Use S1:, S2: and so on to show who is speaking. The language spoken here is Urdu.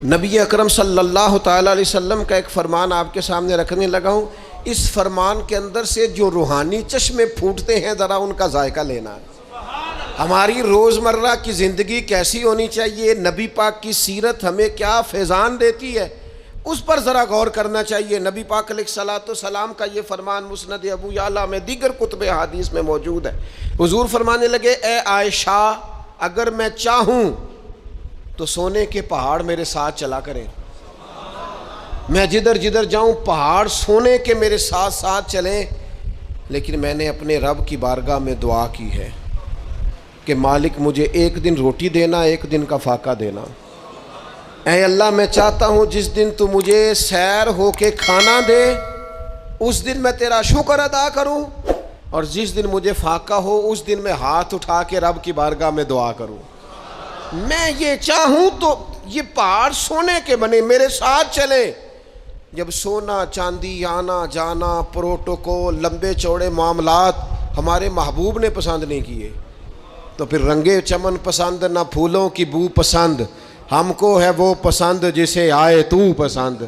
S1: نبی اکرم صلی اللہ تعالیٰ علیہ وسلم کا ایک فرمان آپ کے سامنے رکھنے لگا ہوں۔ اس فرمان کے اندر سے جو روحانی چشمے پھوٹتے ہیں ذرا ان کا ذائقہ لینا ہے۔ ہماری روزمرہ کی زندگی کیسی ہونی چاہیے، نبی پاک کی سیرت ہمیں کیا فیضان دیتی ہے، اس پر ذرا غور کرنا چاہیے۔ نبی پاک علیہ الصلوۃ والسلام کا یہ فرمان مسند ابو یعلا میں دیگر کتب حدیث میں موجود ہے۔ حضور فرمانے لگے، اے عائشہ، اگر میں چاہوں تو سونے کے پہاڑ میرے ساتھ چلا کریں، میں جدھر جدھر جاؤں پہاڑ سونے کے میرے ساتھ ساتھ چلیں، لیکن میں نے اپنے رب کی بارگاہ میں دعا کی ہے کہ مالک مجھے ایک دن روٹی دینا، ایک دن کا فاقہ دینا۔ اے اللہ، میں چاہتا ہوں جس دن تو مجھے سیر ہو کے کھانا دے اس دن میں تیرا شکر ادا کروں، اور جس دن مجھے فاقہ ہو اس دن میں ہاتھ اٹھا کے رب کی بارگاہ میں دعا کروں۔ میں یہ چاہوں تو یہ پہاڑ سونے کے بنے میرے ساتھ چلے۔ جب سونا چاندی آنا جانا پروٹوکول لمبے چوڑے معاملات ہمارے محبوب نے پسند نہیں کیے تو پھر رنگے چمن پسند نہ پھولوں کی بو پسند، ہم کو ہے وہ پسند جسے آئے تو پسند۔